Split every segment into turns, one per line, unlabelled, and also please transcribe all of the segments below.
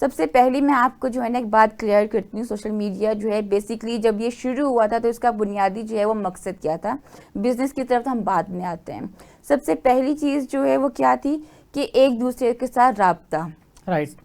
سب سے پہلی میں آپ کو جو ہے نا ایک بات کلیئر کرتی ہوں. سوشل میڈیا جو ہے بیسکلی جب یہ شروع ہوا تھا تو اس کا بنیادی جو ہے وہ مقصد کیا تھا. بزنس کی طرف ہم بعد میں آتے ہیں. سب سے پہلی چیز جو ہے وہ کیا تھی کہ ایک دوسرے کے ساتھ رابطہ.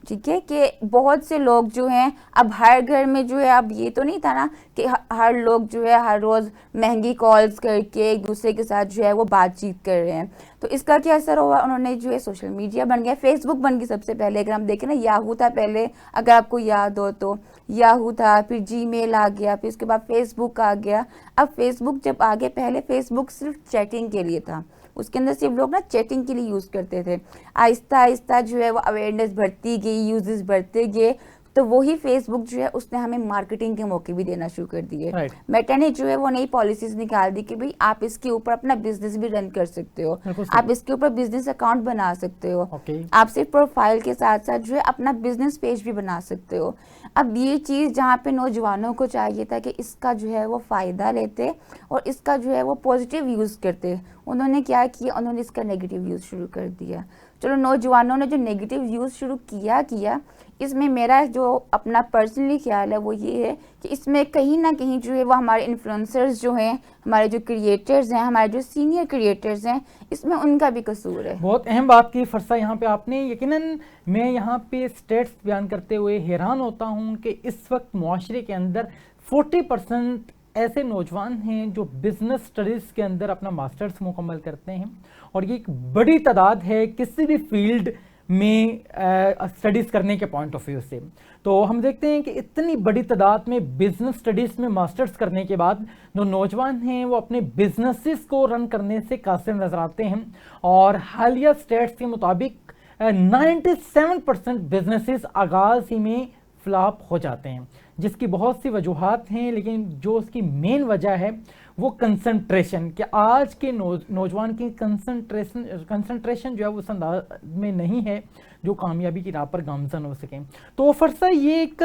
ٹھیک ہے کہ بہت سے لوگ جو ہیں اب ہر گھر میں جو ہے اب یہ تو نہیں تھا نا کہ ہر لوگ جو ہے ہر روز مہنگی کالز کر کے ایک دوسرے کے ساتھ جو ہے وہ بات چیت کر رہے ہیں. تو اس کا کیا اثر ہوا, انہوں نے جو ہے سوشل میڈیا بن گیا, فیس بک بن گئی سب سے پہلے. اگر ہم دیکھیں نا یاہو تھا پہلے, اگر آپ کو یاد ہو تو یاہو تھا, پھر جی میل آ گیا, پھر اس کے بعد فیس بک آ گیا. اب فیس بک جب آگے, پہلے فیس بک صرف چیٹنگ کے لیے تھا, اس کے اندر صرف لوگ نا چیٹنگ کے لیے یوز کرتے تھے. آہستہ آہستہ جو ہے وہ اویئرنیس بڑھتی گئی, یوزز بڑھتے گئے, تو وہی فیس بک جو ہے اس نے ہمیں مارکیٹنگ کے موقع بھی دینا شروع کر دیے. میٹا نے جو ہے وہ نئی پالیسیز نکال دی کہ بھئی آپ اس کے اوپر اپنا بزنس بھی رن کر سکتے ہو, آپ اس کے اوپر بزنس اکاؤنٹ بنا سکتے ہو, آپ صرف پروفائل کے ساتھ ساتھ جو ہے اپنا بزنس پیج بھی بنا سکتے ہو. اب یہ چیز جہاں پہ نوجوانوں کو چاہیے تھا کہ اس کا جو ہے وہ فائدہ لیتے اور اس کا جو ہے وہ پازیٹیو یوز کرتے, انہوں نے کیا کیا, انہوں نے اس کا نیگیٹو یوز شروع کر دیا. چلو نوجوانوں نے جو نیگیٹو یوز شروع کیا اس میں میرا جو اپنا پرسنلی خیال ہے وہ یہ ہے کہ اس میں کہیں نہ کہیں جو ہے وہ ہمارے انفلوئنسرز جو ہیں, ہمارے جو کریٹرز ہیں, ہمارے جو سینئر کریٹرز ہیں, اس میں ان کا بھی قصور ہے.
بہت اہم بات کی فرصہ یہاں پہ آپ نے. یقیناً میں یہاں پہ اسٹیٹس بیان کرتے ہوئے حیران ہوتا ہوں کہ اس وقت معاشرے کے اندر 40% ایسے نوجوان ہیں جو بزنس اسٹڈیز کے اندر اپنا ماسٹرز مکمل کرتے ہیں, اور یہ ایک بڑی تعداد ہے کسی بھی فیلڈ میں اسٹڈیز کرنے کے پوائنٹ آف ویو سے. تو ہم دیکھتے ہیں کہ اتنی بڑی تعداد میں بزنس اسٹڈیز میں ماسٹرز کرنے کے بعد جو نوجوان ہیں وہ اپنے بزنسز کو رن کرنے سے قاصر نظر آتے ہیں, اور حالیہ اسٹیٹس کے مطابق 97% بزنسز آغاز ہی میں فلاپ ہو جاتے ہیں, جس کی بہت سی وجوہات ہیں, لیکن جو اس کی مین وجہ ہے وہ کنسنٹریشن, کہ آج کے نوجوان کی کنسنٹریشن جو ہے اس انداز میں نہیں ہے جو کامیابی کی راہ پر گامزن ہو سکیں. تو فرصہ یہ ایک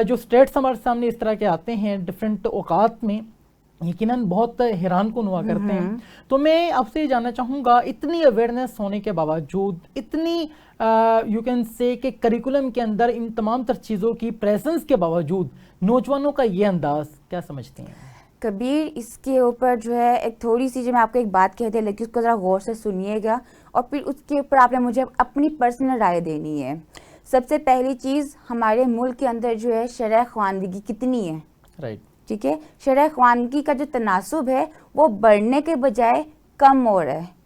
جو اسٹیٹس ہمارے سامنے اس طرح کے آتے ہیں ڈفرینٹ اوقات میں, یقیناً بہت حیران کن ہوا کرتے ہیں. تو میں آپ سے یہ جاننا چاہوں گا, اتنی اویئرنیس ہونے کے باوجود, اتنی یو کین سے کہ کریکولم کے اندر ان تمام تر چیزوں کی پریزنس کے باوجود نوجوانوں کا یہ انداز کیا سمجھتے ہیں؟
کبیر, اس کے اوپر جو ہے ایک تھوڑی سی جو میں آپ کو ایک بات کہتے ہیں لیکن اس کو ذرا غور سے سنیے گا, اور پھر اس کے اوپر آپ نے مجھے اپنی پرسنل رائے دینی ہے. سب سے پہلی چیز, ہمارے ملک کے اندر جو ہے شرح خواندگی کتنی ہے؟ ٹھیک ہے, شرح خواندگی کا جو تناسب ہے وہ بڑھنے کے بجائے کم ہو رہا ہے.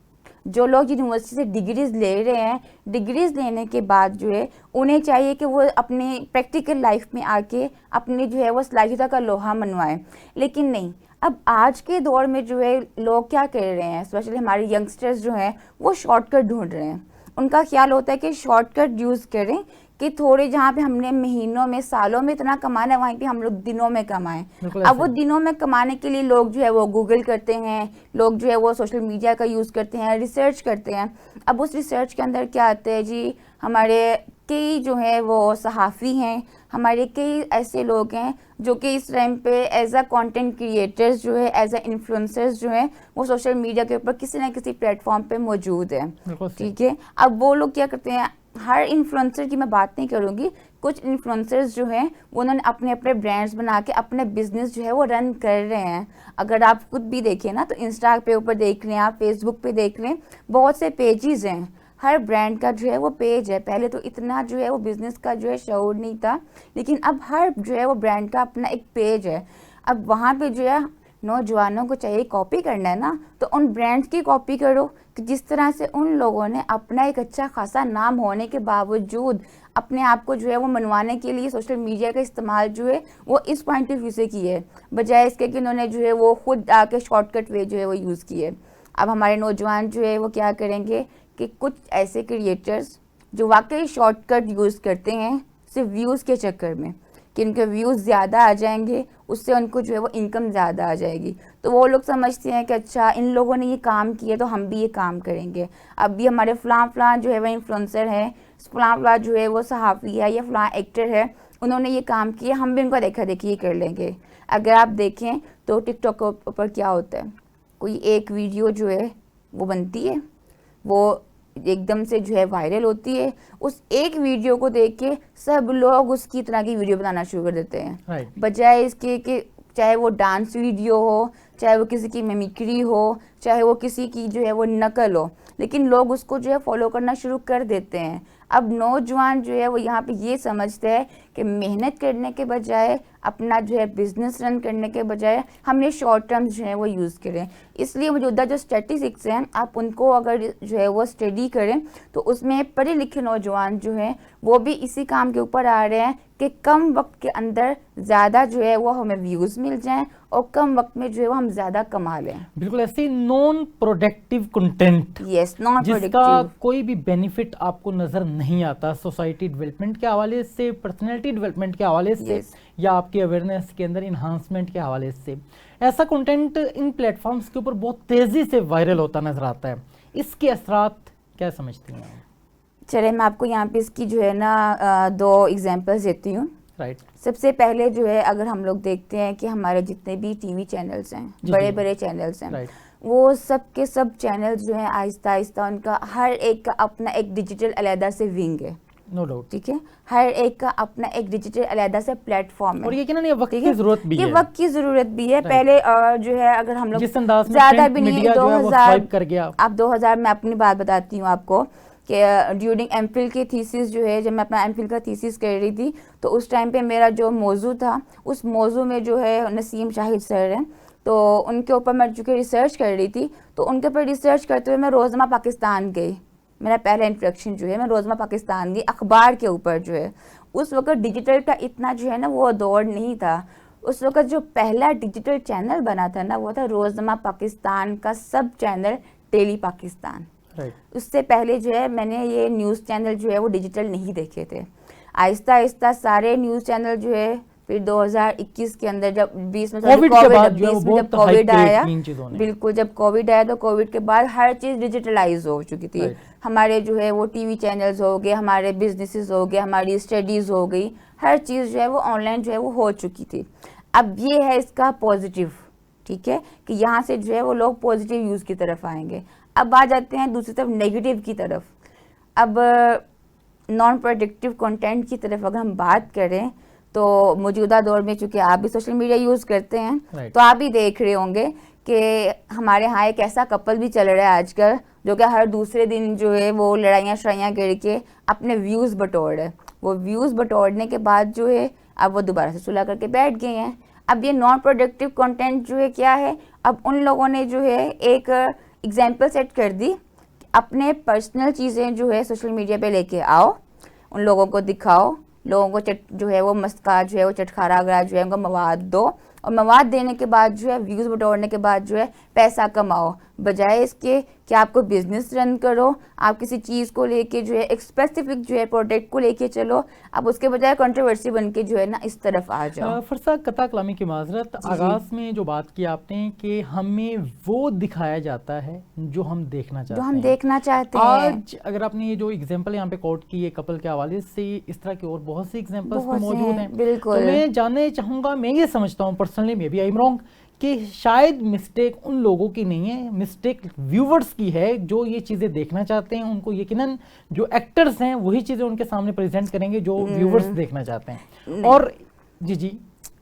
جو لوگ یونیورسٹی سے ڈگریز لے رہے ہیں, ڈگریز لینے کے بعد جو ہے انہیں چاہیے کہ وہ اپنے پریکٹیکل لائف میں آ کے اپنی جو ہے وہ صلاحیتوں کا لوہا منوائیں, لیکن نہیں. اب آج کے دور میں جو ہے لوگ کیا کر رہے ہیں, اسپیشلی ہمارے ینگسٹرز جو ہیں وہ شارٹ کٹ ڈھونڈ رہے ہیں. ان کا خیال ہوتا ہے کہ شارٹ کٹ یوز کریں, کہ تھوڑے جہاں پہ ہم نے مہینوں میں, سالوں میں اتنا کمانا ہے, وہیں پہ ہم لوگ دنوں میں کمائیں. اب وہ دنوں میں کمانے کے لیے لوگ جو ہے وہ گوگل کرتے ہیں, لوگ جو ہے وہ سوشل میڈیا کا یوز کرتے ہیں, ریسرچ کرتے ہیں. اب اس ریسرچ کے اندر کیا آتا ہے جی, ہمارے کئی جو ہے وہ صحافی ہیں, ہمارے کئی ایسے لوگ ہیں جو کہ اس ٹائم پہ ایز اے کانٹینٹ کریٹرز جو ہے, ایز اے انفلوئنسرز جو ہیں, وہ سوشل میڈیا کے اوپر کسی نہ کسی پلیٹ فارم پہ موجود ہیں. ٹھیک ہے, اب وہ لوگ کیا کرتے ہیں, ہر انفلوئنسر کی میں بات نہیں کروں گی, کچھ انفلوئنسرز جو ہیں انہوں نے اپنے اپنے برانڈز بنا کے اپنے بزنس جو ہے وہ رن کر رہے ہیں. اگر آپ خود بھی دیکھیں نا تو انسٹا پہ اوپر دیکھ لیں, آپ فیس بک پہ دیکھ لیں, بہت سے پیجز ہیں, ہر برانڈ کا جو ہے وہ پیج ہے. پہلے تو اتنا جو ہے وہ بزنس کا جو ہے شعور نہیں تھا, لیکن اب ہر جو ہے وہ برانڈ کا اپنا ایک پیج ہے. اب وہاں پہ جو ہے نوجوانوں کو چاہیے کاپی کرنا ہے نا, تو ان برانڈز کی کاپی کرو کہ جس طرح سے ان لوگوں نے اپنا ایک اچھا خاصا نام ہونے کے باوجود اپنے آپ کو جو ہے وہ منوانے کے لیے سوشل میڈیا کا استعمال جو ہے وہ اس پوائنٹ آف ویو سے کی ہے, بجائے اس کے کہ انہوں نے جو ہے وہ خود آ کے شارٹ کٹ وے جو ہے وہ یوز کی ہے. اب ہمارے نوجوان جو ہے وہ کیا کریں گے کہ کچھ ایسے کریٹرز جو واقعی شارٹ کٹ یوز کرتے ہیں صرف ویوز کے چکر میں, کہ ان کے ویوز زیادہ آ جائیں گے, اس سے ان کو جو ہے وہ انکم زیادہ آ جائے گی, تو وہ لوگ سمجھتے ہیں کہ اچھا ان لوگوں نے یہ کام کیا تو ہم بھی یہ کام کریں گے. اب بھی ہمارے فلاں جو ہے وہ انفلوئنسر ہے, فلاں جو ہے وہ صحافی ہے, یا فلاں ایکٹر ہے, انہوں نے یہ کام کیا, ہم بھی ان کو دیکھا دیکھی کر لیں گے. اگر آپ دیکھیں تو ٹک ٹاک کے اوپر کیا ہوتا ہے, کوئی ایک ویڈیو جو ہے وہ بنتی ہے, وہ ایک دم سے جو ہے وائرل ہوتی ہے, اس ایک ویڈیو کو دیکھ کے سب لوگ اس کی طرح کی ویڈیو بنانا شروع کر دیتے ہیں, بجائے اس کے کہ چاہے وہ ڈانس ویڈیو ہو, چاہے وہ کسی کی میمیکری ہو, چاہے وہ کسی کی جو ہے وہ نقل ہو, لیکن لوگ اس کو جو ہے فالو کرنا شروع کر دیتے ہیں. اب نوجوان جو ہے وہ یہاں پہ یہ سمجھتے ہیں کہ محنت کرنے کے بجائے, اپنا جو ہے بزنس رن کرنے کے بجائے ہم نے شارٹ ٹرمز جو ہے وہ یوز کریں. اس لیے موجودہ جو اسٹیٹسٹکس ہیں آپ ان کو اگر جو ہے وہ اسٹڈی کریں تو اس میں پڑھے لکھے نوجوان جو ہیں وہ بھی اسی کام کے اوپر آ رہے ہیں کہ کم وقت کے اندر زیادہ جو ہے وہ ہمیں ویوز مل جائیں اور کم وقت میں جو ہے وہ ہم زیادہ کما لیں.
بالکل ایسے نان پروڈکٹیو کنٹینٹ,
یس, نان
جس کا کوئی بھی بینیفٹ آپ کو نظر نہیں آتا سوسائٹی ڈیولپمنٹ کے حوالے سے, پرسنالٹی ڈیولپمنٹ کے حوالے سے, یا آپ کی اویئرنیس کے اندر انہانسمنٹ کے حوالے سے, ایسا کنٹینٹ ان پلیٹ فارمز کے اوپر بہت تیزی سے وائرل ہوتا نظر آتا ہے. اس کے اثرات کیا سمجھتی ہیں؟
چلے میں آپ کو یہاں پہ اس کی جو ہے نا 2 ایگزامپلس دیتی ہوں. سب سے پہلے جو ہے اگر ہم لوگ دیکھتے ہیں کہ ہمارے جتنے بھی ٹی وی چینلز ہیں, بڑے بڑے چینلز ہیں, وہ سب کے سب چینلز جو ہیں آہستہ آہستہ ان کا ہر ایک کا اپنا ایک ڈیجیٹل علیحدہ سے ونگ ہے,
نو ڈاؤٹ,
ٹھیک ہے, ہر ایک کا اپنا ایک ڈیجیٹل علیحدہ سے پلیٹ فارم ہے.
اور یہ کہ نا وقت کی ضرورت بھی ہے,
یہ وقت کی ضرورت بھی ہے. پہلے جو ہے اگر ہم لوگ
جس انداز میں
زیادہ بھی نہیں,
2000 کر گیا,
اب 2000 میں اپنی بات بتاتی ہوں آپ کو کہ ڈیورنگ ایم فل کی تھیسس جو ہے, جب میں اپنا ایم فل کا تھیسس کر رہی تھی تو اس ٹائم پہ میرا جو موضوع تھا اس موضوع میں جو ہے نسیم شاہد سر ہیں, تو ان کے اوپر میں چونکہ ریسرچ کر رہی تھی تو ان کے اوپر ریسرچ کرتے ہوئے میں روزنامہ پاکستان گئی. میرا پہلا انٹروڈکشن جو ہے میں روزنامہ پاکستان گئی, اخبار کے اوپر جو ہے. اس وقت ڈیجیٹل کا اتنا جو ہے نا وہ دور نہیں تھا. اس وقت جو پہلا ڈیجیٹل چینل بنا تھا نا وہ تھا روزنامہ پاکستان کا سب چینل ٹیلی پاکستان. اس سے پہلے جو ہے میں نے یہ نیوز چینل جو ہے وہ ڈیجیٹل نہیں دیکھے تھے. آہستہ آہستہ سارے نیوز چینل جو ہے پھر 2021 کے اندر جب 20 میں جب کووڈ آیا, بالکل جب کووڈ آیا تو کووڈ کے بعد ہر چیز ڈیجیٹلائز ہو چکی تھی. ہمارے جو ہے وہ ٹی وی چینلز ہو گئے, ہمارے بزنسز ہو گئے, ہماری اسٹڈیز ہو گئی, ہر چیز جو ہے وہ آن لائن جو ہے وہ ہو چکی تھی. اب یہ ہے اس کا پازیٹیو, ٹھیک ہے, کہ یہاں سے جو ہے وہ لوگ پازیٹیو یوز کی طرف آئیں گے. اب آ جاتے ہیں دوسری طرف نیگیٹیو کی طرف. اب نان پروڈکٹیو کنٹینٹ کی طرف اگر ہم بات کریں تو موجودہ دور میں چونکہ آپ بھی سوشل میڈیا یوز کرتے ہیں تو آپ بھی دیکھ رہے ہوں گے کہ ہمارے ہاں ایک ایسا کپل بھی چل رہا ہے آج کل جو کہ ہر دوسرے دن جو ہے وہ لڑائیاں شڑائیاں کر کے اپنے ویوز بٹور ہے. وہ ویوز بٹورنے کے بعد جو ہے اب وہ دوبارہ سے صلح کر کے بیٹھ گئے ہیں. اب یہ نان پروڈکٹیو کنٹینٹ جو ہے کیا ہے, اب ان لوگوں نے جو ہے ایک ایگزامپل سیٹ کر دی, اپنے پرسنل چیزیں جو ہے سوشل میڈیا پہ لے کے آؤ, ان لوگوں کو دکھاؤ, لوگوں کو جو ہے وہ مسکا جو ہے وہ چٹکارا وغیرہ جو ہے ان کو مواد دو, اور مواد دینے کے بعد جو ہے ویوز بٹورنے کے بعد جو ہے پیسہ کماؤ, بجائے اس کے کہ آپ کو بزنس رن کرو, آپ کسی چیز کو لے کے جو ہے ایک اسپیسیفک جو ہے پروڈکٹ کو لے کے چلو, اب اس کے بجائے کنٹروورسی بن کے جو ہے نا اس طرف آ جاؤ.
فرسا قطع کلامی کی معذرت, آغاز میں جو بات کی آپ نے کہ ہمیں وہ دکھایا جاتا ہے جو ہم دیکھنا چاہتے ہیں. آج اگر آپ نے یہ جو ایگزامپل یہاں پہ کوٹ کی ہے کپل کے حوالے سے, اس طرح کی اور بہت سی ایگزامپلس موجود ہیں.
بالکل,
تو میں جاننا چاہوں گا, میں یہ سمجھتا ہوں پرسنلی میں بھی آئی ایم رانگ, کہ شاید مسٹیک ان لوگوں کی نہیں ہے, مسٹیک ویورز کی ہے جو یہ چیزیں دیکھنا چاہتے ہیں. ان کو یقیناً جو ایکٹرز ہیں وہی چیزیں ان کے سامنے پریزنٹ کریں گے جو ویورز دیکھنا چاہتے ہیں. اور جی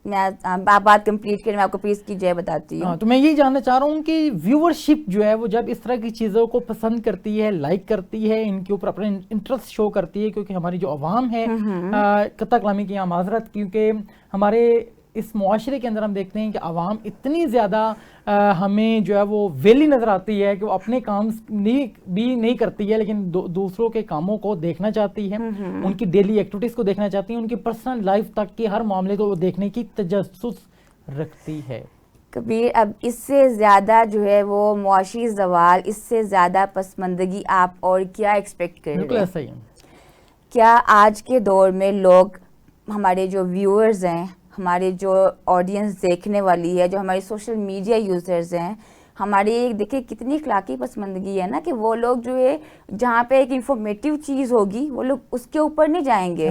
میں آپ بات کمپلیٹ کریں, میں آپ کو پلیز کی جے بتاتی ہوں.
تو میں یہی جاننا چاہ رہا ہوں کہ ویورشپ جو ہے وہ جب اس طرح کی چیزوں کو پسند کرتی ہے, لائک کرتی ہے, ان کے اوپر اپنا انٹرسٹ شو کرتی ہے, کیونکہ ہماری جو عوام ہے, قطع کلامی کی یہاں معذرت, کیونکہ ہمارے اس معاشرے کے اندر ہم دیکھتے ہیں کہ عوام اتنی زیادہ ہمیں جو ہے وہ ویلی نظر آتی ہے کہ وہ اپنے کام بھی نہیں کرتی ہے, لیکن دوسروں کے کاموں کو دیکھنا چاہتی ہے, ان کی ڈیلی ایکٹیویٹیز کو دیکھنا چاہتی ہے, ان کی پرسنل لائف تک کے ہر معاملے کو وہ دیکھنے کی تجسس رکھتی ہے.
کبیر, اب اس سے زیادہ جو ہے وہ معاشی زوال, اس سے زیادہ پسماندگی آپ اور کیا ایکسپیکٹ کریں؟
بالکل ایسا ہی ہے.
کیا آج کے دور میں لوگ, ہمارے جو ویورز ہیں, ہمارے جو آڈینس دیکھنے والی ہے, جو ہمارے سوشل میڈیا یوزرز ہیں, ہماری دیکھیں کتنی اخلاقی پسماندگی ہے نا, کہ وہ لوگ جو ہے جہاں پہ ایک انفارمیٹیو چیز ہوگی وہ لوگ اس کے اوپر نہیں جائیں گے.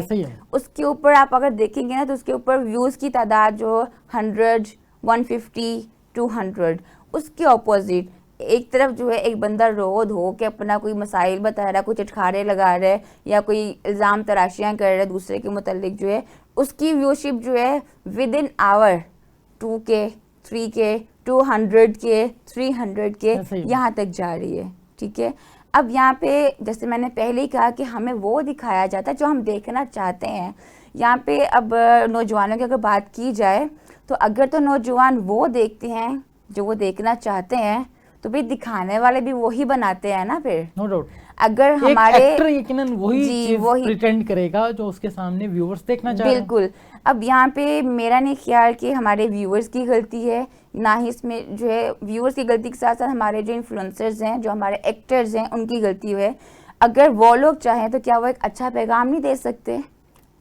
اس کے اوپر آپ اگر دیکھیں گے نا تو اس کے اوپر ویوز کی تعداد جو 100, 150, 200, اس کے اپوزٹ ایک طرف جو ہے ایک بندہ رود ہو کہ اپنا کوئی مسائل بتا رہا ہے, کوئی چٹخارے لگا رہا ہے یا کوئی الزام تراشیاں کر رہا ہے دوسرے کے متعلق, جو ہے اس کی ویوشپ جو ہے with in our 2K 3K 200K 300K یہاں تک جا رہی ہے. ٹھیک ہے, اب یہاں پہ جیسے میں نے پہلے ہی کہا کہ ہمیں وہ دکھایا جاتا ہے جو ہم دیکھنا چاہتے ہیں. یہاں پہ اب نوجوانوں کی اگر بات کی جائے تو اگر تو نوجوان وہ دیکھتے ہیں جو وہ دیکھنا چاہتے ہیں تو بھی دکھانے والے بھی وہی بناتے ہیں نا پھر.
نو ڈاؤٹ,
اگر ہمارے
ایکٹر یقیناً وہی چیز پریٹینڈ کرے گا جو اس کے سامنے ویورز دیکھنا چاہ رہے ہیں.
بالکل. اب یہاں پہ میرا نہیں خیال کہ ہمارے ویورز کی غلطی ہے, نہ ہی اس میں جو ہے ویورز کی غلطی کے ساتھ ساتھ ہمارے جو انفلوئنسرز ہیں, جو ہمارے ایکٹرز ہیں, ان کی غلطی ہے. اگر وہ لوگ چاہیں تو کیا وہ ایک اچھا پیغام نہیں دے سکتے؟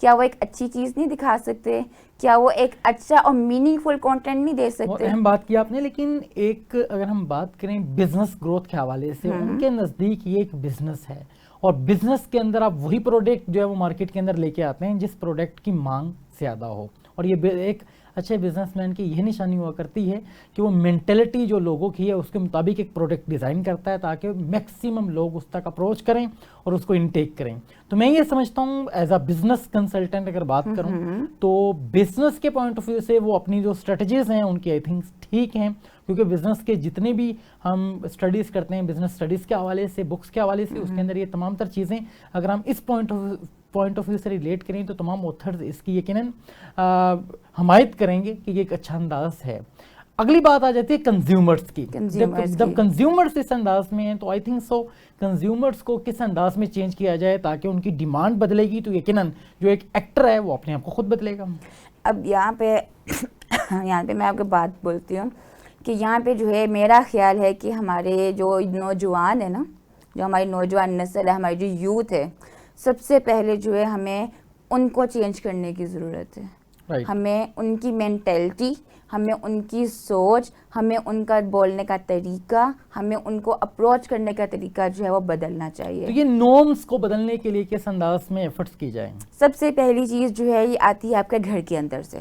کیا وہ ایک اچھی چیز نہیں دکھا سکتے؟ کیا وہ ایک اچھا اور میننگ فل کانٹینٹ نہیں دے سکتے؟
اہم بات کی آپ نے, لیکن ایک اگر ہم بات کریں بزنس گروتھ کے حوالے سے, ان کے نزدیک یہ ایک بزنس ہے, اور بزنس کے اندر آپ وہی پروڈکٹ جو ہے وہ مارکیٹ کے اندر لے کے آتے ہیں جس پروڈکٹ کی مانگ زیادہ ہو. اور یہ ایک اچھے بزنس مین کی یہ نشانی ہوا کرتی ہے کہ وہ مینٹلٹی جو لوگوں کی ہے اس کے مطابق ایک پروڈکٹ ڈیزائن کرتا ہے تاکہ میکسیمم لوگ اس تک اپروچ کریں اور اس کو انٹیک کریں. تو میں یہ سمجھتا ہوں ایز اے بزنس کنسلٹنٹ اگر بات کروں تو بزنس کے پوائنٹ آف ویو سے وہ اپنی جو اسٹریٹجیز ہیں ان کی آئی تھنک ٹھیک ہیں, کیونکہ بزنس کے جتنے بھی ہم اسٹڈیز کرتے ہیں بزنس اسٹڈیز کے حوالے سے, بکس کے حوالے سے, اس کے اندر یہ تمام تر چیزیں اگر ہم اس پوائنٹ آف ویو سے ریلیٹ کریں تو تمام اوتھرز اس کی یقیناً حمایت کریں گے کہ یہ ایک اچھا انداز ہے. اگلی بات آ جاتی ہے کنزیومرز کی. جب کنزیومرز اس انداز میں ہیں تو آئی تھنک سو کنزیومرز کو کس انداز میں چینج کیا جائے تاکہ ان کی ڈیمانڈ بدلے گی تو یقیناً جو ایک ایکٹر ہے وہ اپنے آپ کو خود بدلے گا.
اب یہاں پہ میں آپ کو بات بولتی ہوں کہ یہاں پہ جو ہے میرا خیال ہے کہ ہمارے جو نوجوان ہے نا, جو ہماری نوجوان نسل ہے, ہماری جو یوتھ ہے, سب سے پہلے جو ہے ہمیں ان کو چینج کرنے کی ضرورت ہے. ہمیں ان کی مینٹلٹی, ہمیں ان کی سوچ, ہمیں ان کا بولنے کا طریقہ, ہمیں ان کو اپروچ کرنے کا طریقہ جو ہے وہ بدلنا چاہیے.
تو یہ نارمز کو بدلنے کے لیے کس انداز میں ایفرٹس کی جائیں؟
سب سے پہلی چیز جو ہے یہ آتی ہے آپ کے گھر کے اندر سے.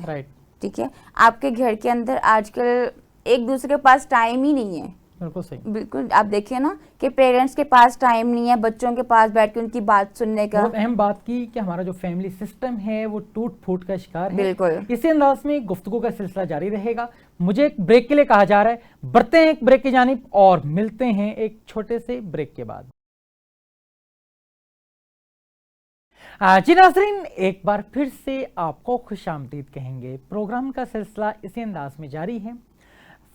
ٹھیک ہے, آپ کے گھر کے اندر آج کل ایک دوسرے کے پاس ٹائم ہی نہیں ہے.
بالکل صحیح.
بالکل, آپ دیکھیں نا کہ پیرنٹس کے پاس ٹائم نہیں ہے بچوں کے پاس بیٹھ کے ان کی بات سننے کا.
بہت اہم بات کی کہ ہمارا جو فیملی سسٹم ہے وہ ٹوٹ پھوٹ کا شکار ہے.
بالکل.
اسی انداز میں گفتگو کا سلسلہ جاری رہے گا. مجھے ایک بریک کے لیے کہا جا رہا ہے, بڑھتے ہیں ایک بریک کی جانب اور ملتے ہیں ایک چھوٹے سے بریک کے بعد. جی ناظرین, ایک بار پھر سے آپ کو خوش آمدید کہیں گے. پروگرام کا سلسلہ اسی انداز میں جاری ہے.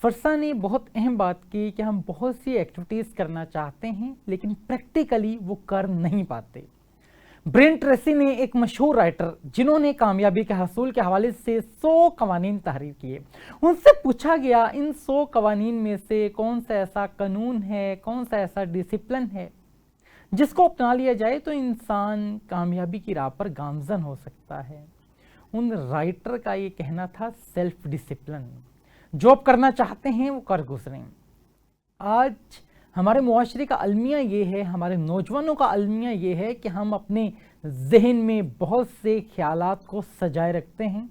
فرسا نے بہت اہم بات کی کہ ہم بہت سی ایکٹیویٹیز کرنا چاہتے ہیں لیکن پریکٹیکلی وہ کر نہیں پاتے. برین ٹریسی نے ایک مشہور رائٹر جنہوں نے کامیابی کے حصول کے حوالے سے 100 قوانین تحریر کیے, ان سے پوچھا گیا ان 100 قوانین میں سے کون سا ایسا قانون ہے, کون سا ایسا ڈسپلن ہے جس کو اپنا لیا جائے تو انسان کامیابی کی راہ پر گامزن ہو سکتا ہے. ان رائٹر کا یہ کہنا تھا سیلف ڈسپلن. جو آپ کرنا چاہتے ہیں وہ کر گزریں. آج ہمارے معاشرے کا المیہ یہ ہے, ہمارے نوجوانوں کا المیہ یہ ہے کہ ہم اپنے ذہن میں بہت سے خیالات کو سجائے رکھتے ہیں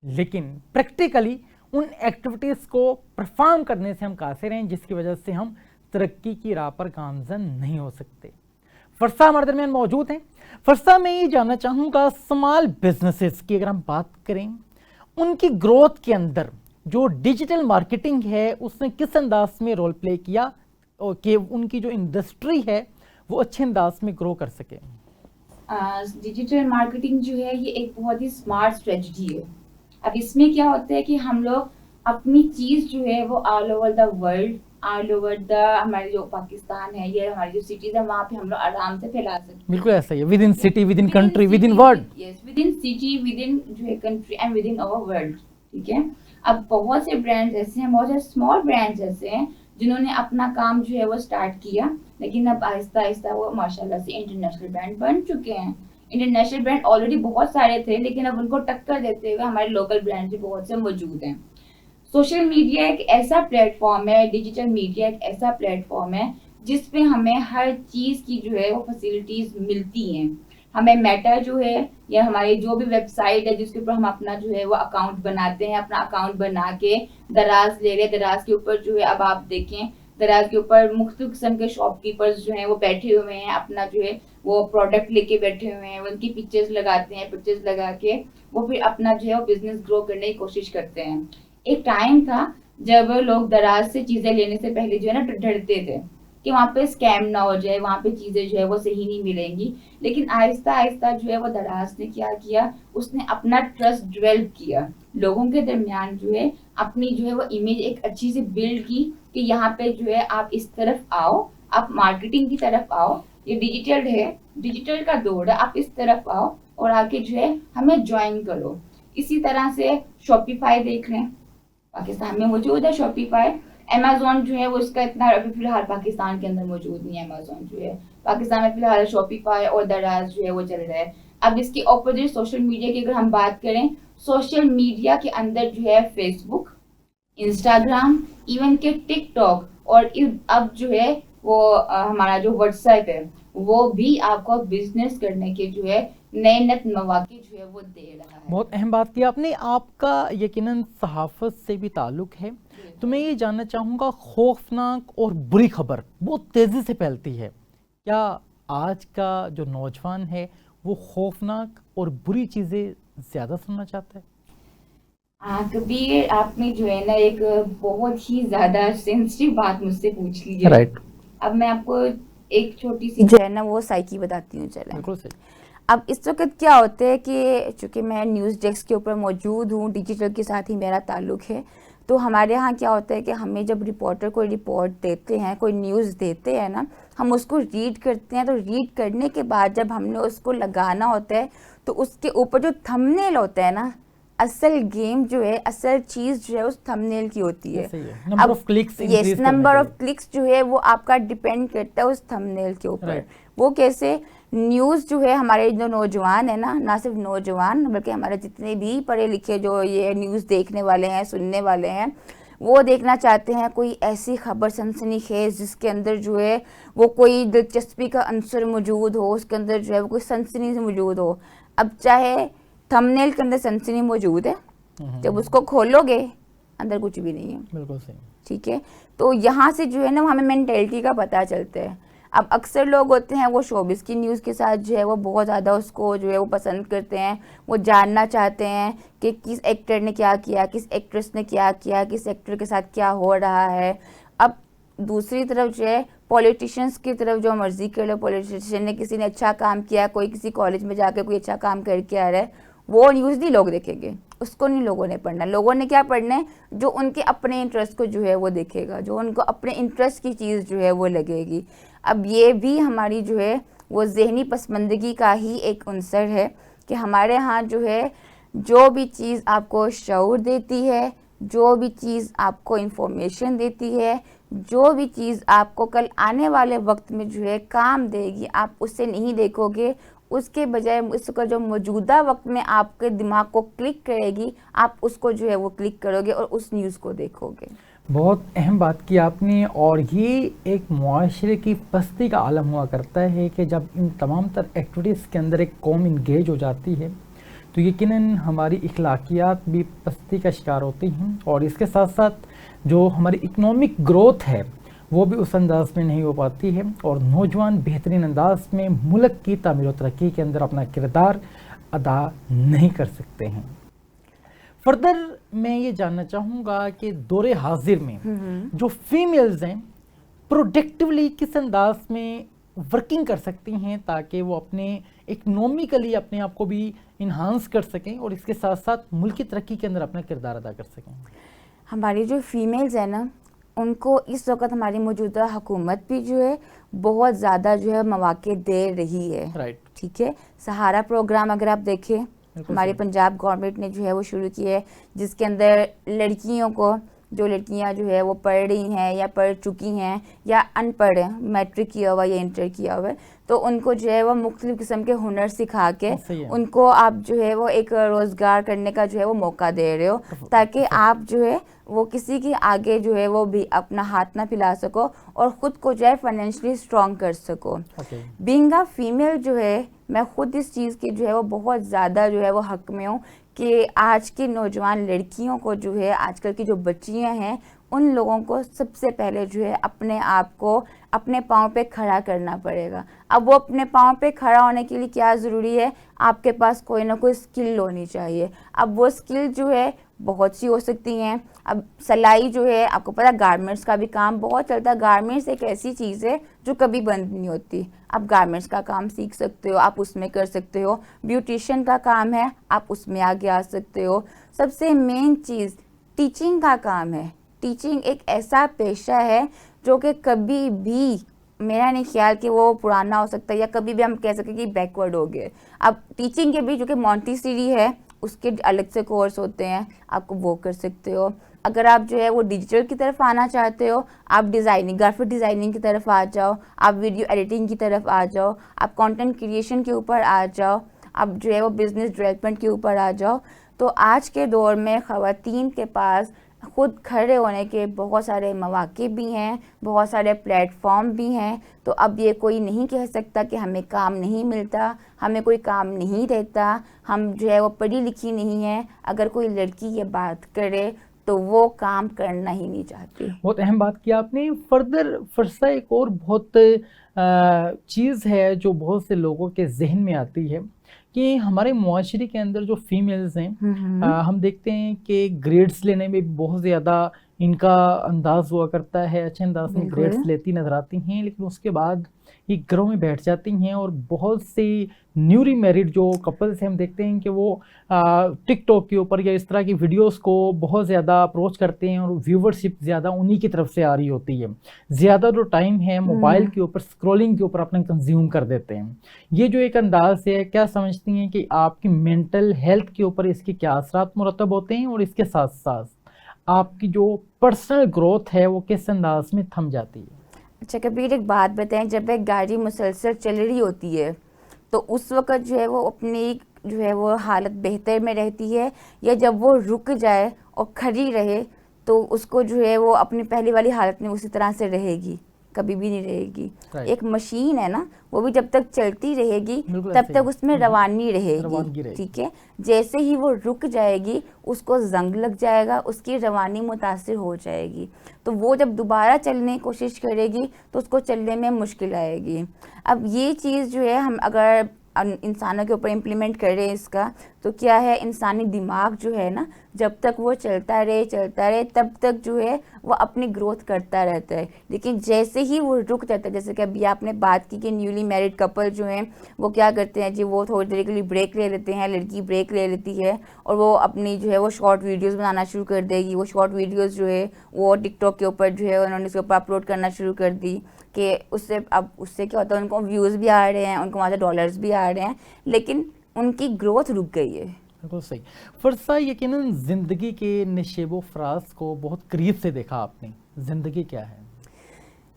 لیکن پریکٹیکلی ان ایکٹیویٹیز کو پرفارم کرنے سے ہم قاصر ہیں جس کی وجہ سے ہم ترقی کی راہ پر گامزن نہیں ہو سکتے. فرسا ہمارے درمیان موجود ہیں. فرسا میں یہ جاننا چاہوں گا اسمال بزنسز کی اگر ہم بات کریں ان کی گروتھ کے اندر جو ڈیجیٹل مارکیٹنگ ہے اس نے کس انداز میں رول پلے کیا کہ ان کی جو انڈسٹری ہے وہ اچھے انداز میں گرو کر سکے.
ڈیجیٹل مارکیٹنگ جو ہے یہ ایک بہت ہی اسمارٹ اسٹریٹجی ہے. اب اس میں کیا ہوتا ہے کہ ہم لوگ اپنی چیز جو ہے وہ all over the world, all over the ہمارے جو پاکستان ہے یا ہماری جو سٹیز ہیں وہاں پہ ہم لوگ آرام سے پھیلا سکتے ہیں.
بالکل ایسا ہی ہے, with in city, with in country, with in world.
Yes, with in city, with in جو ہے country and with in over world. ٹھیک ہے. اب بہت سے برانڈز ایسے ہیں, بہت سے اسمال برانڈز ایسے ہیں جنہوں نے اپنا کام جو ہے وہ اسٹارٹ کیا لیکن اب آہستہ آہستہ وہ ماشاءاللہ سے انٹرنیشنل برانڈ بن چکے ہیں. انٹرنیشنل برانڈ آلریڈی بہت سارے تھے لیکن اب ان کو ٹکر دیتے ہوئے ہمارے لوکل برانڈ بھی بہت سے موجود ہیں. سوشل میڈیا ایک ایسا پلیٹ فارم ہے, ڈیجیٹل میڈیا ایک ایسا پلیٹ فارم ہے جس پہ ہمیں ہر چیز کی جو ہے وہ فیسلٹیز ملتی ہیں. ہمیں میٹا جو ہے یا ہماری جو بھی ویب سائٹ ہے جس کے اوپر ہم اپنا جو ہے وہ اکاؤنٹ بناتے ہیں, اپنا اکاؤنٹ بنا کے دراز لے رہے, دراز کے اوپر جو ہے اب آپ دیکھیں دراز کے اوپر مختلف قسم کے شاپ کیپرز جو ہیں وہ بیٹھے ہوئے ہیں, اپنا جو ہے وہ پروڈکٹ لے کے بیٹھے ہوئے ہیں, ان کی پکچرز لگاتے ہیں, پکچرز لگا کے وہ پھر اپنا جو ہے وہ بزنس گرو کرنے کی کوشش کرتے ہیں. ایک ٹائم تھا جب لوگ دراز سے چیزیں لینے سے پہلے جو ہے نا ڈرتے تھے کہ وہاں پہ اسکیم نہ ہو جائے, وہاں پہ چیزیں جو ہے وہ صحیح نہیں ملیں گی. لیکن آہستہ آہستہ جو ہے وہ دراز نے کیا کیا, اس نے اپنا ٹرسٹ ڈیولپ کیا, لوگوں کے درمیان جو ہے اپنی جو ہے وہ امیج ایک اچھی سی بلڈ کی کہ یہاں پہ جو ہے آپ اس طرف آؤ, آپ مارکیٹنگ کی طرف آؤ, یہ ڈیجیٹل ہے, ڈیجیٹل کا دور ہے, آپ اس طرف آؤ اور آ کے جو ہے ہمیں جوائن کرو. اسی طرح سے شاپیفائی دیکھ لیں, پاکستان میں موجود ہے شاپیفائی. امیزون جو ہے وہ اس کا اتنا ابھی فی الحال پاکستان کے اندر موجود نہیں ہے. امیزون جو ہے پاکستان میں فی الحال شاپیفائی اور دراز جو ہے وہ چل رہا ہے. اب اس کی اپوزٹ سوشل میڈیا کی اگر ہم بات کریں, سوشل میڈیا کے اندر جو ہے فیس بک, انسٹاگرام, ایون کہ ٹک ٹاک, اور اب جو ہے وہ ہمارا جو واٹس ایپ ہے وہ بھی آپ کو بزنس کرنے کے جو ہے نئے نئے مواقع جو ہے وہ دے رہا ہے.
بہت اہم بات کی آپ نے. آپ کا یقیناً صحافت سے بھی تعلق ہے, تو میں یہ جاننا چاہوں گا, خوفناک اور بری خبر بہت تیزی سے پھیلتی ہے, کیا آج کا جو نوجوان ہے وہ خوفناک اور بری چیزیں زیادہ سننا چاہتا ہے؟
کبیر, آپ نے جو ہے نا ایک بہت ہی زیادہ سینسٹیو بات مجھ سے پوچھ لی ہے.
رائٹ.
اب میں آپ کو ایک چھوٹی سی جو ہے نا وہ سائیکی بتاتی ہوں. چلیں,
بالکل صحیح.
اب اس وقت کیا ہوتا ہے کہ چونکہ میں نیوز ڈیسک کے اوپر موجود ہوں, ڈیجیٹل کے ساتھ ہی میرا تعلق ہے, تو ہمارے ہاں کیا ہوتا ہے کہ ہمیں جب رپورٹر کوئی رپورٹ دیتے ہیں, کوئی نیوز دیتے ہیں نا, ہم اس کو ریڈ کرتے ہیں. تو ریڈ کرنے کے بعد جب ہم نے اس کو لگانا ہوتا ہے تو اس کے اوپر جو تھمبنیل ہوتا ہے نا, اصل گیم جو ہے, اصل چیز جو ہے اس تھمبنیل کی ہوتی ہے.
نمبر آف
کلکس جو ہے وہ آپ کا ڈیپینڈ کرتا ہے اس تھمبنیل کے اوپر. وہ کیسے؟ نیوز جو ہے ہمارے جو نوجوان ہیں نا, نہ صرف نوجوان بلکہ ہمارے جتنے بھی پڑھے لکھے جو یہ نیوز دیکھنے والے ہیں, سننے والے ہیں, وہ دیکھنا چاہتے ہیں کوئی ایسی خبر سنسنی خیز جس کے اندر جو ہے وہ کوئی دلچسپی کا عنصر موجود ہو, اس کے اندر جو ہے وہ کوئی سنسنی سے موجود ہو. اب چاہے تھمبنیل کے اندر سنسنی موجود ہے, جب اس کو کھولو گے اندر کچھ بھی نہیں ہے.
بالکل صحیح.
ٹھیک ہے, تو یہاں سے جو ہے نا ہمیں مینٹلٹی کا پتہ چلتا ہے. اب اکثر لوگ ہوتے ہیں وہ شوبز کی نیوز کے ساتھ جو ہے وہ بہت زیادہ اس کو جو ہے وہ پسند کرتے ہیں, وہ جاننا چاہتے ہیں کہ کس ایکٹر نے کیا کیا, کس ایکٹریس نے کیا کیا, کس ایکٹر کے ساتھ کیا ہو رہا ہے. اب دوسری طرف جو ہے پولیٹیشنس کی طرف جو مرضی کر لو, پولیٹیشین نے کسی نے اچھا کام کیا, کوئی کسی کالج میں جا کے کوئی اچھا کام کر کے آ رہا ہے, وہ نیوز نہیں لوگ دیکھیں گے, اس کو نہیں لوگوں نے پڑھنا. لوگوں نے کیا پڑھنا ہے؟ جو ان کے اپنے انٹرسٹ کو جو ہے وہ دیکھے گا, جو ان کو اپنے انٹرسٹ کی چیز جو ہے وہ لگے گی. اب یہ بھی ہماری جو ہے وہ ذہنی پسماندگی کا ہی ایک عنصر ہے کہ ہمارے ہاں جو ہے جو بھی چیز آپ کو شعور دیتی ہے, جو بھی چیز آپ کو انفارمیشن دیتی ہے, جو بھی چیز آپ کو کل آنے والے وقت میں جو ہے کام دے گی, آپ اسے نہیں دیکھو گے. اس کے بجائے اس کا جو موجودہ وقت میں آپ کے دماغ کو کلک کرے گی, آپ اس کو جو ہے وہ کلک کرو گے اور اس نیوز کو دیکھو گے.
بہت اہم بات کی آپ نے. اور یہ ایک معاشرے کی پستی کا عالم ہوا کرتا ہے کہ جب ان تمام تر ایکٹیویٹیز کے اندر ایک قوم انگیج ہو جاتی ہے تو یقیناً ہماری اخلاقیات بھی پستی کا شکار ہوتی ہیں, اور اس کے ساتھ ساتھ جو ہماری اکنامک گروتھ ہے وہ بھی اس انداز میں نہیں ہو پاتی ہے, اور نوجوان بہترین انداز میں ملک کی تعمیر و ترقی کے اندر اپنا کردار ادا نہیں کر سکتے ہیں. فردر میں یہ جاننا چاہوں گا کہ دور حاضر میں جو فیمیلز ہیں پروڈکٹیولی کس انداز میں ورکنگ کر سکتی ہیں تاکہ وہ اپنے اکنومیکلی اپنے آپ کو بھی انہانس کر سکیں اور اس کے ساتھ ساتھ ملکی ترقی کے اندر اپنا کردار ادا کر سکیں.
ہماری جو فیمیلز ہیں نا ان کو اس وقت ہماری موجودہ حکومت بھی جو ہے بہت زیادہ جو ہے مواقع دے رہی ہے. ٹھیک ہے, سہارا پروگرام اگر آپ دیکھیں ہماری پنجاب گورنمنٹ نے جو ہے وہ شروع کی ہے, جس کے اندر لڑکیوں کو, جو لڑکیاں جو ہے وہ پڑھ رہی ہیں یا پڑھ چکی ہیں یا ان پڑھ ہیں, میٹرک کیا ہوا یا انٹر کیا ہوا ہے, تو ان کو جو ہے وہ مختلف قسم کے ہنر سکھا کے ان کو آپ جو ہے وہ ایک روزگار کرنے کا جو ہے وہ موقع دے رہے ہو, تاکہ آپ جو ہے وہ کسی کے آگے جو ہے وہ بھی اپنا ہاتھ نہ پھیلا سکو اور خود کو جو ہے فائنینشلی اسٹرانگ کر سکو. بینگ اے فیمیل جو ہے میں خود اس چیز کی جو ہے وہ بہت زیادہ جو ہے وہ حق میں ہوں کہ آج کی نوجوان لڑکیوں کو جو ہے, آج کل کی جو بچیاں ہیں ان لوگوں کو سب سے پہلے جو ہے اپنے آپ کو اپنے پاؤں پہ کھڑا کرنا پڑے گا. اب وہ اپنے پاؤں پہ کھڑا ہونے کے لیے کیا ضروری ہے, آپ کے پاس کوئی نہ کوئی اسکل ہونی چاہیے. اب وہ اسکل جو ہے بہت سی ہو سکتی ہیں. اب سلائی جو ہے, آپ کو پتہ گارمنٹس کا بھی کام بہت چلتا ہے. گارمنٹس ایک ایسی چیز ہے جو کبھی بند نہیں ہوتی. آپ گارمنٹس کا کام سیکھ سکتے ہو, آپ اس میں کر سکتے ہو. بیوٹیشین کا کام ہے, آپ اس میں آگے آ سکتے ہو. سب سے مین چیز ٹیچنگ کا کام ہے. ٹیچنگ ایک ایسا پیشہ ہے جو کہ کبھی بھی, میرا نہیں خیال کہ وہ پرانا ہو سکتا ہے یا کبھی بھی ہم کہہ سکیں کہ بیکورڈ ہو گئے. اب ٹیچنگ کے بھی جو کہ مونٹیسری ہے, اس کے الگ سے کورس ہوتے ہیں, آپ کو وہ کر سکتے ہو. اگر آپ جو ہے وہ ڈیجیٹل کی طرف آنا چاہتے ہو, آپ ڈیزائننگ, گرافک ڈیزائننگ کی طرف آ جاؤ, آپ ویڈیو ایڈیٹنگ کی طرف آ جاؤ, آپ کانٹینٹ کریشن کے اوپر آ جاؤ, آپ جو ہے وہ بزنس ڈیولپمنٹ کے اوپر آ جاؤ. تو آج کے دور میں خواتین کے پاس خود کھڑے ہونے کے بہت سارے مواقع بھی ہیں, بہت سارے پلیٹ فارم بھی ہیں. تو اب یہ کوئی نہیں کہہ سکتا کہ ہمیں کام نہیں ملتا, ہمیں کوئی کام نہیں دیتا, ہم جو ہے وہ پڑھی لکھی نہیں ہیں. اگر کوئی لڑکی یہ بات کرے تو وہ کام کرنا ہی نہیں چاہتی.
بہت اہم بات کی آپ نے. فردر فرصہ ایک اور بہت چیز ہے جو بہت سے لوگوں کے ذہن میں آتی ہے کہ ہمارے معاشرے کے اندر جو فیمیلز ہیں, ہم دیکھتے ہیں کہ گریڈز لینے میں بہت زیادہ ان کا انداز ہوا کرتا ہے, اچھے انداز میں گریڈز لیتی نظر آتی ہیں, لیکن اس کے بعد یہ گھروں میں بیٹھ جاتی ہیں. اور بہت سی نیولی میریڈ جو کپلز ہیں, ہم دیکھتے ہیں کہ وہ ٹک ٹاک کے اوپر یا اس طرح کی ویڈیوز کو بہت زیادہ اپروچ کرتے ہیں, اور ویورشپ زیادہ انہی کی طرف سے آ رہی ہوتی ہے. زیادہ جو ٹائم ہے موبائل کے اوپر, اسکرولنگ کے اوپر اپنا کنزیوم کر دیتے ہیں. یہ جو ایک انداز ہے, کیا سمجھتی ہیں کہ آپ کی مینٹل ہیلتھ کے اوپر اس کے کیا اثرات مرتب ہوتے ہیں, اور اس کے ساتھ ساتھ آپ کی جو پرسنل گروتھ ہے وہ کس انداز میں تھم جاتی ہے؟
اچھا کبیر, ایک بات بتائیں, جب ایک گاڑی مسلسل چل رہی ہوتی ہے تو اس وقت جو ہے وہ اپنی جو ہے وہ حالت بہتر میں رہتی ہے, یا جب وہ رک جائے اور کھڑی رہے تو اس کو جو ہے وہ اپنی پہلی والی حالت میں اسی طرح سے رہے گی؟ کبھی بھی نہیں رہے گی. ایک مشین ہے نا, وہ بھی جب تک چلتی رہے گی تب تک اس میں روانی رہے گی. ٹھیک ہے, جیسے ہی وہ رک جائے گی اس کو زنگ لگ جائے گا, اس کی روانی متاثر ہو جائے گی. تو وہ جب دوبارہ چلنے کی کوشش کرے گی تو اس کو چلنے میں مشکل آئے گی. اب یہ چیز جو ہے ہم اگر انسانوں کے اوپر امپلیمنٹ کر رہے ہیں اس کا, تو کیا ہے, انسانی دماغ جو ہے نا, جب تک وہ چلتا رہے تب تک جو ہے وہ اپنی گروتھ کرتا رہتا ہے. لیکن جیسے ہی وہ رک جاتا ہے, جیسے کہ ابھی آپ نے بات کی کہ نیولی میرڈ کپل جو ہیں وہ کیا کرتے ہیں جی, وہ تھوڑی دیر کے لیے بریک لے لیتے ہیں, لڑکی بریک لے لیتی ہے اور وہ اپنی جو ہے وہ شارٹ ویڈیوز بنانا شروع کر دے گی. وہ شارٹ ویڈیوز جو ہے وہ ٹک ٹاک کے اوپر جو ہے انہوں نے اس کے اوپر اپلوڈ کرنا شروع کر دی, کہ اس سے کیا ہوتا ہے, ان کو ویوز بھی آ رہے ہیں, ان کو وہاں سے ڈالرز بھی آ رہے ہیں, لیکن ان کی گروتھ رک گئی ہے.
بالکل صحیح. فرصہ, یقیناً زندگی کے نشیب و فراز کو بہت قریب سے دیکھا آپ نے. زندگی کیا ہے؟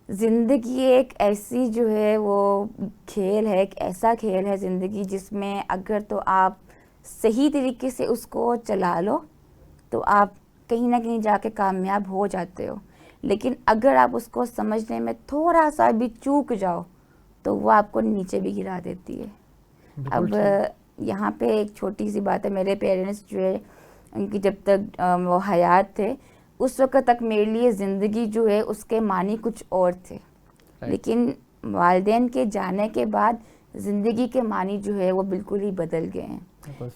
زندگی ایک ایسی جو ہے وہ کھیل ہے, ایک ایسا کھیل ہے زندگی جس میں اگر تو آپ صحیح طریقے سے اس کو چلا لو تو آپ کہیں نہ کہیں جا کے کامیاب ہو جاتے ہو, لیکن اگر آپ اس کو سمجھنے میں تھوڑا سا بھی چوک جاؤ تو وہ آپ کو نیچے بھی گرا دیتی ہے. اب یہاں پہ ایک چھوٹی سی بات ہے, میرے پیرنٹس جو ہے ان کی جب تک وہ حیات تھے اس وقت تک میرے لیے زندگی جو ہے اس کے معنی کچھ اور تھے, لیکن والدین کے جانے کے بعد زندگی کے معنی جو ہے وہ بالکل ہی بدل گئے ہیں.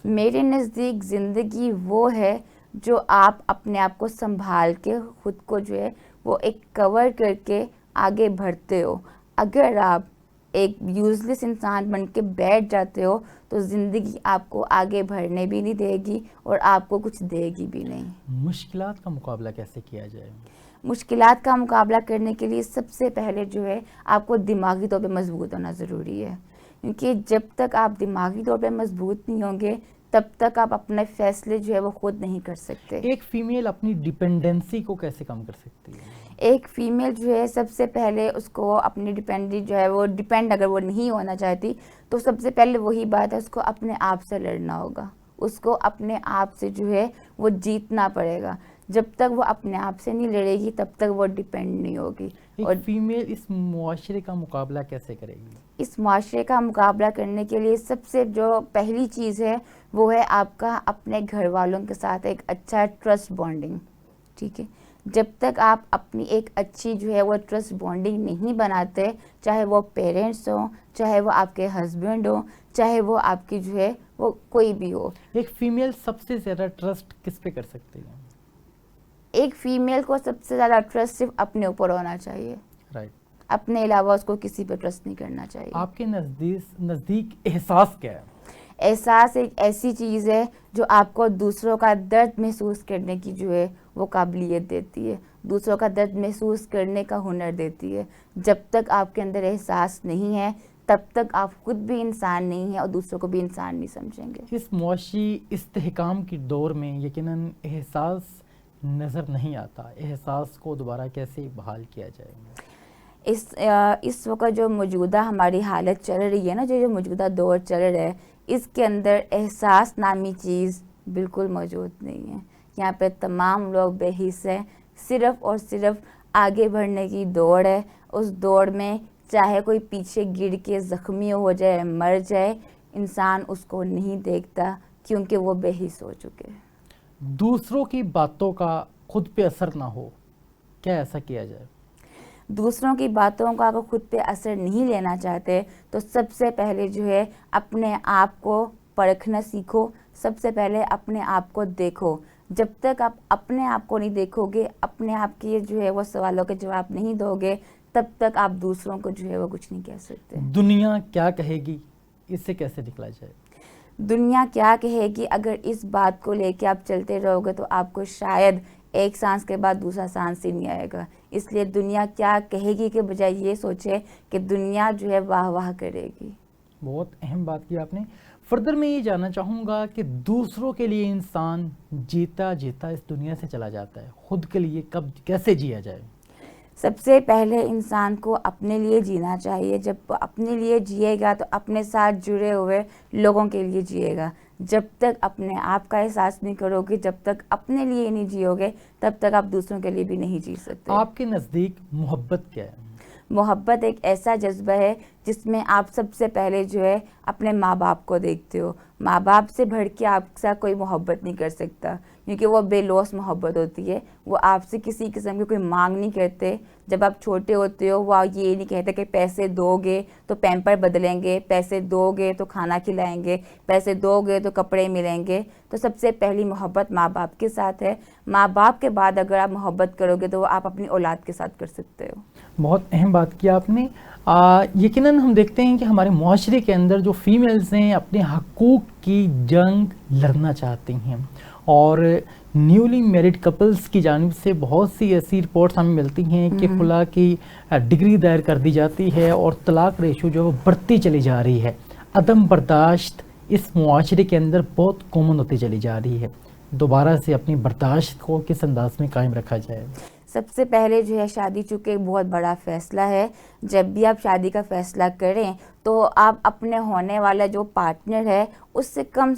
میرے نزدیک زندگی وہ ہے جو آپ اپنے آپ کو سنبھال کے خود کو جو ہے وہ ایک کور کر کے آگے بڑھتے ہو. اگر آپ ایک یوز لیس انسان بن کے بیٹھ جاتے ہو تو زندگی آپ کو آگے بڑھنے بھی نہیں دے گی اور آپ کو کچھ دے گی بھی نہیں.
مشکلات کا مقابلہ کیسے کیا جائے؟
مشکلات کا مقابلہ کرنے کے لیے سب سے پہلے جو ہے آپ کو دماغی طور پہ مضبوط ہونا ضروری ہے, کیونکہ جب تک آپ دماغی طور پہ مضبوط نہیں ہوں گے تب تک آپ اپنے فیصلے جو ہے وہ خود نہیں کر سکتے.
ایک فیمیل اپنی ڈیپینڈنسی کو کیسے کم کر سکتی ہے؟
ایک فیمیل جو ہے سب سے پہلے اس کو اپنی ڈیپینڈنٹ جو ہے وہ ڈیپینڈ اگر وہ نہیں ہونا چاہتی تو سب سے پہلے وہی بات ہے, اس کو اپنے آپ سے لڑنا ہوگا, اس کو اپنے آپ سے جو ہے وہ جیتنا پڑے گا. جب تک وہ اپنے آپ سے نہیں لڑے گی تب تک وہ ڈیپینڈ نہیں ہوگی.
اور فیمیل اس معاشرے کا مقابلہ کیسے کرے گی؟
اس معاشرے کا مقابلہ کرنے کے لیے سب سے جو پہلی چیز ہے وہ ہے آپ کا اپنے گھر والوں کے ساتھ ایک اچھا ٹرسٹ بانڈنگ. ٹھیک ہے, جب تک آپ اپنی ایک اچھی جو ہے وہ ٹرسٹ بانڈنگ نہیں بناتے، چاہے وہ پیرنٹس ہوں، چاہے وہ آپ کے ہسبینڈ ہوں، چاہے وہ آپ کی جو ہے وہ کوئی بھی ہو.
ایک فیمیل سب سے زیادہ ٹرسٹ کس پہ کر سکتی ہے؟
ایک فیمیل کو سب سے زیادہ ٹرسٹ صرف اپنے اوپر ہونا چاہیے.
رائٹ.
اپنے علاوہ اس کو کسی پہ ٹرسٹ نہیں کرنا چاہیے.
آپ کے نزدیک احساس کیا ہے؟
احساس ایک ایسی چیز ہے جو آپ کو دوسروں کا درد محسوس کرنے کی جو ہے وہ قابلیت دیتی ہے، دوسروں کا درد محسوس کرنے کا ہنر دیتی ہے. جب تک آپ کے اندر احساس نہیں ہے تب تک آپ خود بھی انسان نہیں ہیں اور دوسروں کو بھی انسان نہیں سمجھیں گے.
اس معاشی استحکام کی دور میں یقیناً احساس نظر نہیں آتا. احساس کو دوبارہ کیسے بحال کیا جائے گا؟
اس وقت جو موجودہ ہماری حالت چل رہی ہے نا، جو موجودہ دور چل رہا ہے، اس کے اندر احساس نامی چیز بالکل موجود نہیں ہے. یہاں پہ تمام لوگ بے حس ہیں، صرف اور صرف آگے بڑھنے کی دوڑ ہے. اس دوڑ میں چاہے کوئی پیچھے گر کے زخمی ہو جائے، مر جائے، انسان اس کو نہیں دیکھتا کیونکہ وہ بے حس ہو چکے.
دوسروں کی باتوں کا خود پہ اثر نہ ہو، کیا ایسا کیا جائے؟
دوسروں کی باتوں کا اگر خود پہ اثر نہیں لینا چاہتے تو سب سے پہلے جو ہے اپنے آپ کو پرکھنا سیکھو. سب سے پہلے اپنے آپ کو دیکھو. جب تک آپ اپنے آپ کو نہیں دیکھو گے، اپنے آپ کے جو ہے وہ سوالوں کے جواب نہیں دو گے، تب تک آپ دوسروں کو جو ہے وہ کچھ نہیں کہہ سکتے.
دنیا کیا کہے گی، اس سے کیسے نکلا جائے؟
دنیا کیا کہے گی، اگر اس بات کو لے کے آپ چلتے رہو گے تو آپ کو شاید ایک سانس کے بعد دوسرا سانس ہی نہیں آئے گا. اس لیے دنیا کیا کہے گی کے بجائے یہ سوچے کہ دنیا جو ہے واہ واہ کرے گی.
بہت اہم بات کی آپ نے. فردر میں یہ جاننا چاہوں گا کہ دوسروں کے لیے انسان جیتا جیتا اس دنیا سے چلا جاتا ہے، خود کے لیے کب کیسے جیا جائے؟
سب سے پہلے انسان کو اپنے لیے جینا چاہیے. جب وہ اپنے لیے جیے گا تو اپنے ساتھ جڑے ہوئے لوگوں کے لیے جیے گا. جب تک اپنے آپ کا احساس نہیں کرو گے، جب تک اپنے لیے نہیں جیو گے، تب تک آپ دوسروں کے لیے بھی نہیں جی سکتے.
آپ کے نزدیک محبت کیا ہے؟
محبت ایک ایسا جذبہ ہے جس میں آپ سب سے پہلے جو ہے اپنے ماں باپ کو دیکھتے ہو. ماں باپ سے بڑھ کے آپ کے ساتھ کوئی محبت نہیں کر سکتا، کیونکہ وہ بے لوث محبت ہوتی ہے. وہ آپ سے کسی قسم کی کوئی مانگ نہیں کرتے. جب آپ چھوٹے ہوتے ہو وہ یہ نہیں کہتے کہ پیسے دو گے تو پیمپر بدلیں گے، پیسے دو گے تو کھانا کھلائیں گے، پیسے دو گے تو کپڑے ملیں گے. تو سب سے پہلی محبت ماں باپ کے ساتھ ہے. ماں باپ کے بعد اگر آپ محبت کرو گے تو وہ آپ اپنی اولاد کے ساتھ کر سکتے ہو.
بہت اہم بات کی آپ نے. یقیناً ہم دیکھتے ہیں کہ ہمارے معاشرے کے اندر جو فیمیلز ہیں اپنے حقوق کی جنگ لڑنا چاہتی ہیں، اور نیولی میرڈ کپلز کی جانب سے بہت سی ایسی رپورٹس ہمیں ملتی ہیں کہ خلا کی ڈگری دائر کر دی جاتی ہے اور طلاق ریشو جو بڑھتی چلی جا رہی ہے. عدم برداشت اس معاشرے کے اندر بہت کامن ہوتی چلی جا رہی ہے. دوبارہ سے اپنی برداشت کو کس انداز میں قائم رکھا جائے؟
سب سے پہلے جو ہے شادی چونکہ ایک بہت بڑا فیصلہ ہے. جب بھی آپ شادی کا فیصلہ کریں تو آپ اپنے ہونے والا جو پارٹنر ہے اس سے کم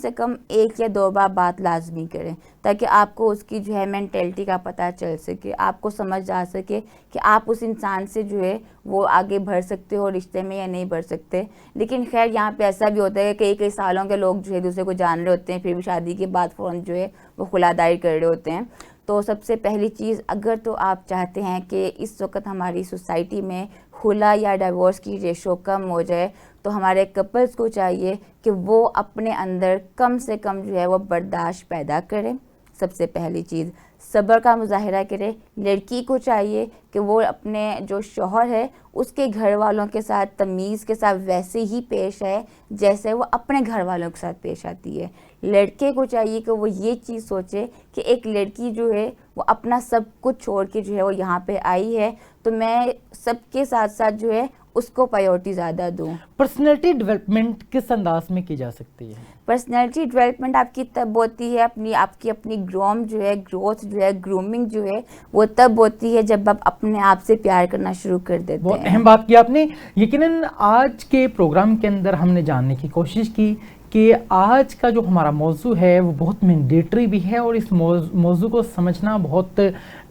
1 یا 2 بار بات لازمی کریں، تاکہ آپ کو اس کی جو ہے مینٹلٹی کا پتہ چل سکے، آپ کو سمجھ آ سکے کہ آپ اس انسان سے جو ہے وہ آگے بڑھ سکتے ہو رشتے میں یا نہیں بڑھ سکتے. لیکن خیر یہاں پہ ایسا بھی ہوتا ہے کہ کئی سالوں کے لوگ جو ہے دوسرے کو جان رہے ہوتے ہیں، پھر بھی شادی کے بعد فوراً جو ہے وہ خلا داری کر رہے ہوتے ہیں. تو سب سے پہلی چیز، اگر تو آپ چاہتے ہیں کہ اس وقت ہماری سوسائٹی میں خلا یا ڈائیورس کی ریشو کم ہو جائے، تو ہمارے کپلز کو چاہیے کہ وہ اپنے اندر کم سے کم جو ہے وہ برداشت پیدا کریں. سب سے پہلی چیز صبر کا مظاہرہ کرے. لڑکی کو چاہیے کہ وہ اپنے جو شوہر ہے اس کے گھر والوں کے ساتھ تمیز کے ساتھ ویسے ہی پیش آئے جیسے وہ اپنے گھر والوں کے ساتھ پیش آتی ہے. لڑکے کو چاہیے کہ وہ یہ چیز سوچے کہ ایک لڑکی جو ہے وہ اپنا سب کچھ چھوڑ کے جو ہے وہ یہاں پہ آئی ہے، تو میں سب کے ساتھ ساتھ جو ہے اس کو پرائیورٹی زیادہ دوں.
پرسنالٹی ڈیولپمنٹ کس انداز میں کی جا سکتی ہے؟
پرسنالٹی ڈیولپمنٹ آپ کی تب ہوتی ہے، آپ کی اپنی گروتھ جو ہے گرومنگ جو ہے وہ تب ہوتی ہے جب آپ اپنے آپ سے پیار کرنا شروع کر دیتے ہیں.
بہت اہم بات کی آپ نے. یقیناً آج کے پروگرام کے اندر ہم نے جاننے کی کوشش کی کہ آج کا جو ہمارا موضوع ہے وہ بہت مینڈیٹری بھی ہے، اور اس موضوع کو سمجھنا بہت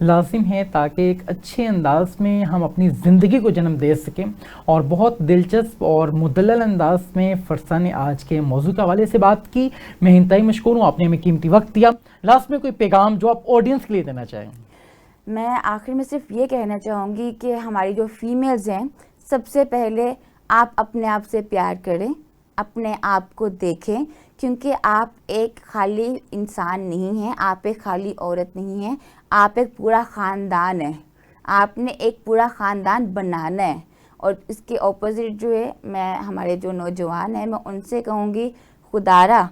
لازم ہے تاکہ ایک اچھے انداز میں ہم اپنی زندگی کو جنم دے سکیں. اور بہت دلچسپ اور مدلل انداز میں فرسا نے آج کے موضوع کے حوالے سے بات کی. میں انتہائی مشکور ہوں، آپ نے ہمیں قیمتی وقت دیا. لاسٹ میں کوئی پیغام جو آپ آڈینس کے لیے دینا چاہیں؟
میں آخر میں صرف یہ کہنا چاہوں گی کہ ہماری جو فیمیلز ہیں، سب سے پہلے آپ اپنے آپ سے پیار کریں، اپنے آپ کو دیکھیں، کیونکہ آپ ایک خالی انسان نہیں ہیں، آپ ایک خالی عورت نہیں ہیں، آپ ایک پورا خاندان ہے. آپ نے ایک پورا خاندان بنانا ہے. اور اس کے اپوزٹ جو ہے، میں ہمارے جو نوجوان ہیں میں ان سے کہوں گی، خدارا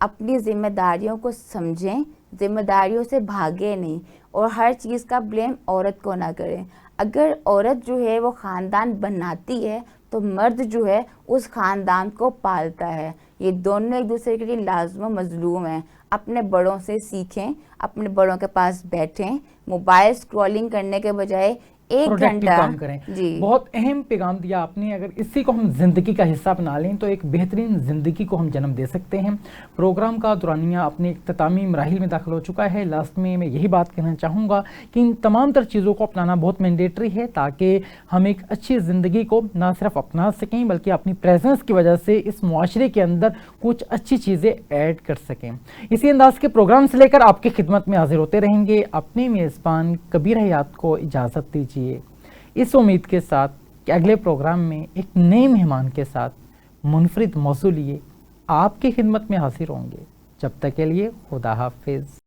اپنی ذمہ داریوں کو سمجھیں، ذمہ داریوں سے بھاگے نہیں، اور ہر چیز کا بلیم عورت کو نہ کریں. اگر عورت جو ہے وہ خاندان بناتی ہے تو مرد جو ہے اس خاندان کو پالتا ہے. یہ دونوں ایک دوسرے کے لیے لازم و مظلوم ہیں. اپنے بڑوں سے سیکھیں، اپنے بڑوں کے پاس بیٹھیں، موبائل اسکرولنگ کرنے کے بجائے 1 گھنٹہ
کام کریں. بہت اہم پیغام دیا آپ نے. اگر اسی کو ہم زندگی کا حصہ بنا لیں تو ایک بہترین زندگی کو ہم جنم دے سکتے ہیں. پروگرام کا دورانیہ اپنے اختتامی مراحل میں داخل ہو چکا ہے. لاسٹ میں یہی بات کہنا چاہوں گا کہ ان تمام تر چیزوں کو اپنانا بہت مینڈیٹری ہے، تاکہ ہم ایک اچھی زندگی کو نہ صرف اپنا سکیں بلکہ اپنی پریزنس کی وجہ سے اس معاشرے کے اندر کچھ اچھی چیزیں ایڈ کر سکیں. اسی انداز کے پروگرام سے لے کر آپ کی خدمت میں حاضر ہوتے رہیں گے. اپنے میزبان کبیر حیات کو اجازت دیجیے، اس امید کے ساتھ کہ اگلے پروگرام میں ایک نئے مہمان کے ساتھ منفرد موضوع لیے آپ کی خدمت میں حاضر ہوں گے. جب تک کے لیے خدا حافظ.